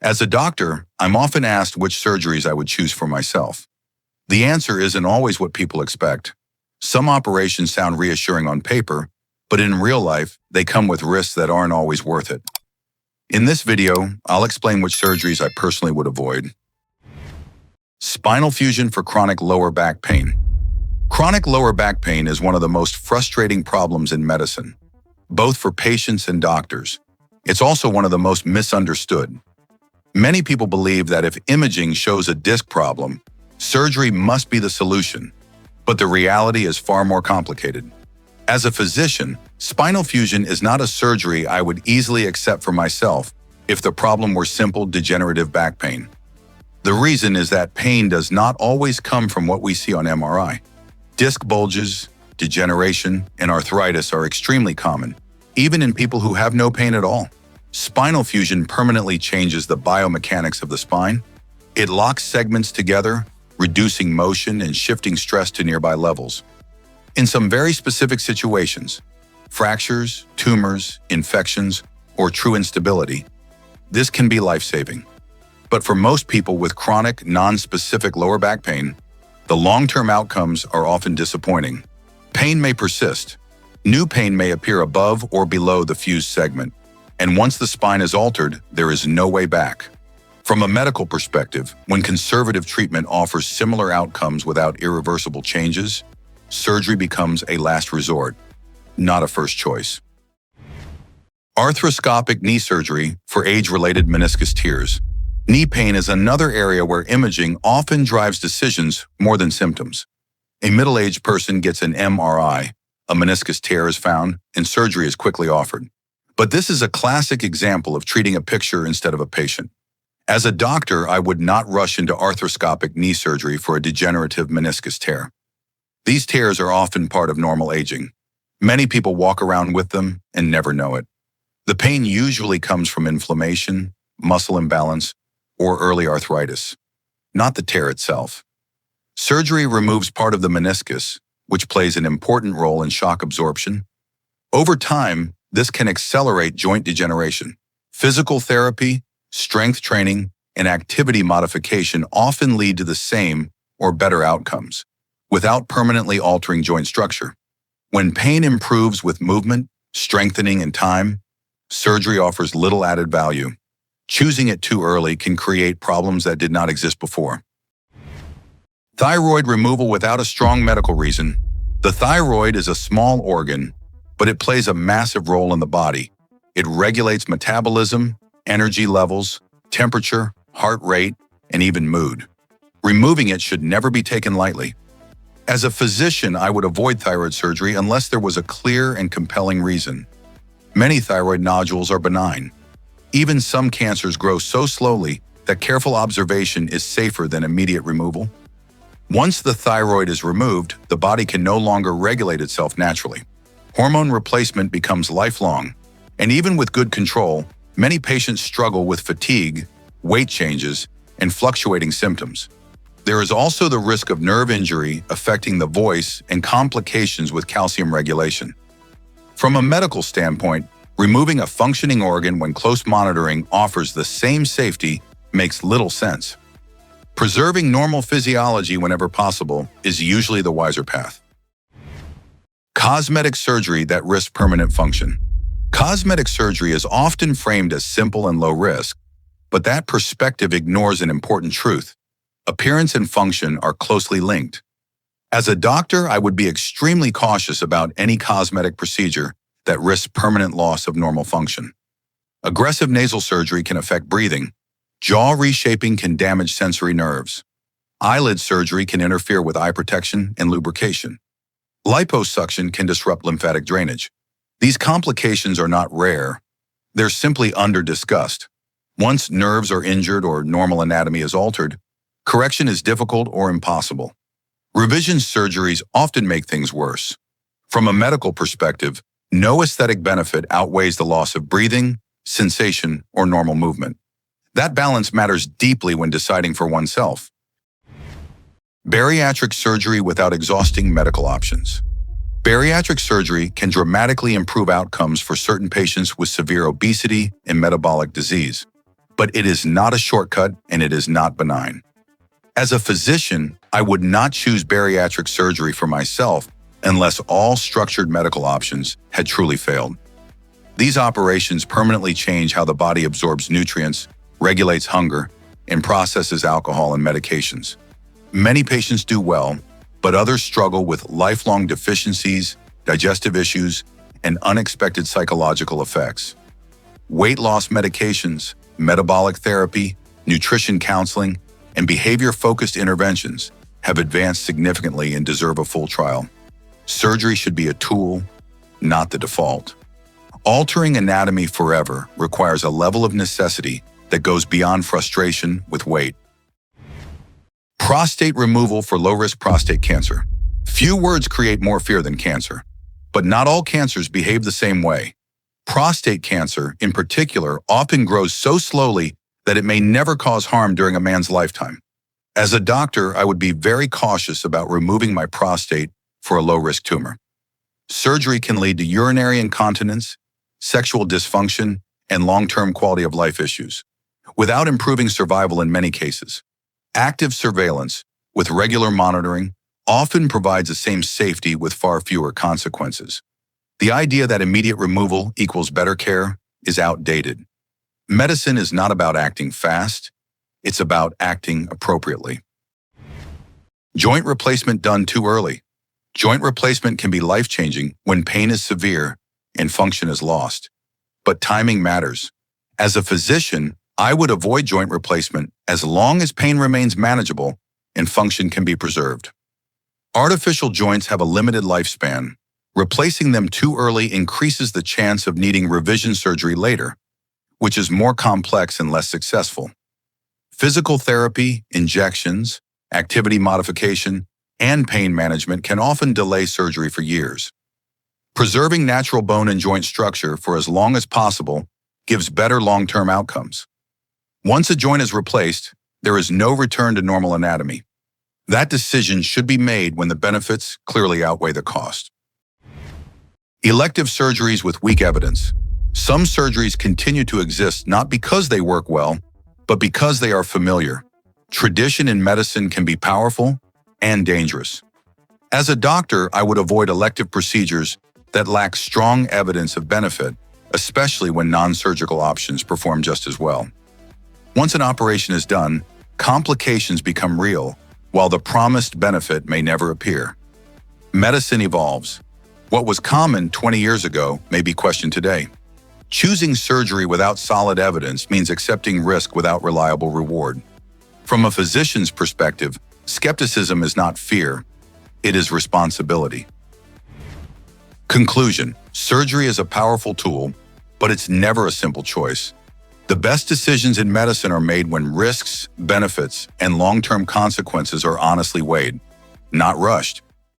As a doctor, I'm often asked which surgeries I would choose for myself. The answer isn't always what people expect. Some operations sound reassuring on paper, but in real life, they come with risks that aren't always worth it. In this video, I'll explain which surgeries I personally would avoid. Spinal fusion for chronic lower back pain. Chronic lower back pain is one of the most frustrating problems in medicine, both for patients and doctors. It's also one of the most misunderstood. Many people believe that if imaging shows a disc problem, surgery must be the solution, but the reality is far more complicated. As a physician, spinal fusion is not a surgery I would easily accept for myself if the problem were simple degenerative back pain. The reason is that pain does not always come from what we see on MRI. Disc bulges, degeneration, and arthritis are extremely common, even in people who have no pain at all. Spinal fusion permanently changes the biomechanics of the spine. It locks segments together, reducing motion and shifting stress to nearby levels. In some very specific situations, fractures, tumors, infections, or true instability, this can be life-saving. But for most people with chronic, non-specific lower back pain, the long-term outcomes are often disappointing. Pain may persist. New pain may appear above or below the fused segment. And once the spine is altered, there is no way back. From a medical perspective, when conservative treatment offers similar outcomes without irreversible changes, surgery becomes a last resort, not a first choice. Arthroscopic knee surgery for age-related meniscus tears. Knee pain is another area where imaging often drives decisions more than symptoms. A middle-aged person gets an MRI, a meniscus tear is found, and surgery is quickly offered. But this is a classic example of treating a picture instead of a patient. As a doctor, I would not rush into arthroscopic knee surgery for a degenerative meniscus tear. These tears are often part of normal aging. Many people walk around with them and never know it. The pain usually comes from inflammation, muscle imbalance, or early arthritis, not the tear itself. Surgery removes part of the meniscus, which plays an important role in shock absorption. Over time, this can accelerate joint degeneration. Physical therapy, strength training, and activity modification often lead to the same or better outcomes, without permanently altering joint structure. When pain improves with movement, strengthening, and time, surgery offers little added value. Choosing it too early can create problems that did not exist before. Thyroid removal without a strong medical reason. The thyroid is a small organ, but it plays a massive role in the body. It regulates metabolism, energy levels, temperature, heart rate, and even mood. Removing it should never be taken lightly. As a physician, I would avoid thyroid surgery unless there was a clear and compelling reason. Many thyroid nodules are benign. Even some cancers grow so slowly that careful observation is safer than immediate removal. Once the thyroid is removed, the body can no longer regulate itself naturally. Hormone replacement becomes lifelong, and even with good control, many patients struggle with fatigue, weight changes, and fluctuating symptoms. There is also the risk of nerve injury affecting the voice and complications with calcium regulation. From a medical standpoint, removing a functioning organ when close monitoring offers the same safety makes little sense. Preserving normal physiology whenever possible is usually the wiser path. Cosmetic surgery that risks permanent function. Cosmetic surgery is often framed as simple and low risk, but that perspective ignores an important truth. Appearance and function are closely linked. As a doctor, I would be extremely cautious about any cosmetic procedure that risks permanent loss of normal function. Aggressive nasal surgery can affect breathing. Jaw reshaping can damage sensory nerves. Eyelid surgery can interfere with eye protection and lubrication. Liposuction can disrupt lymphatic drainage. These complications are not rare. They're simply under-discussed. Once nerves are injured or normal anatomy is altered, correction is difficult or impossible. Revision surgeries often make things worse. From a medical perspective, no aesthetic benefit outweighs the loss of breathing, sensation, or normal movement. That balance matters deeply when deciding for oneself. Bariatric surgery without exhausting medical options. Bariatric surgery can dramatically improve outcomes for certain patients with severe obesity and metabolic disease. but it is not a shortcut and it is not benign. As a physician, I would not choose bariatric surgery for myself unless all structured medical options had truly failed. These operations permanently change how the body absorbs nutrients, regulates hunger, and processes alcohol and medications. Many patients do well, but others struggle with lifelong deficiencies, digestive issues, and unexpected psychological effects. Weight loss medications, metabolic therapy, nutrition counseling, and behavior-focused interventions have advanced significantly and deserve a full trial. Surgery should be a tool, not the default. Altering anatomy forever requires a level of necessity that goes beyond frustration with weight. Prostate removal for low-risk prostate cancer. Few words create more fear than cancer, but not all cancers behave the same way. Prostate cancer, in particular, often grows so slowly that it may never cause harm during a man's lifetime. As a doctor, I would be very cautious about removing my prostate for a low-risk tumor. Surgery can lead to urinary incontinence, sexual dysfunction, and long-term quality of life issues, without improving survival in many cases. Active surveillance, with regular monitoring, often provides the same safety with far fewer consequences. The idea that immediate removal equals better care is outdated. Medicine is not about acting fast, it's about acting appropriately. Joint replacement done too early. Joint replacement can be life-changing when pain is severe and function is lost. But timing matters. As a physician, I would avoid joint replacement as long as pain remains manageable and function can be preserved. Artificial joints have a limited lifespan. Replacing them too early increases the chance of needing revision surgery later, which is more complex and less successful. Physical therapy, injections, activity modification, and pain management can often delay surgery for years. Preserving natural bone and joint structure for as long as possible gives better long-term outcomes. Once a joint is replaced, there is no return to normal anatomy. That decision should be made when the benefits clearly outweigh the cost. Elective surgeries with weak evidence. Some surgeries continue to exist not because they work well, but because they are familiar. Tradition in medicine can be powerful and dangerous. As a doctor, I would avoid elective procedures that lack strong evidence of benefit, especially when non-surgical options perform just as well. Once an operation is done, complications become real, while the promised benefit may never appear. Medicine evolves. What was common 20 years ago may be questioned today. Choosing surgery without solid evidence means accepting risk without reliable reward. From a physician's perspective, skepticism is not fear, it is responsibility. Conclusion: surgery is a powerful tool, but it's never a simple choice. The best decisions in medicine are made when risks, benefits, and long-term consequences are honestly weighed, not rushed.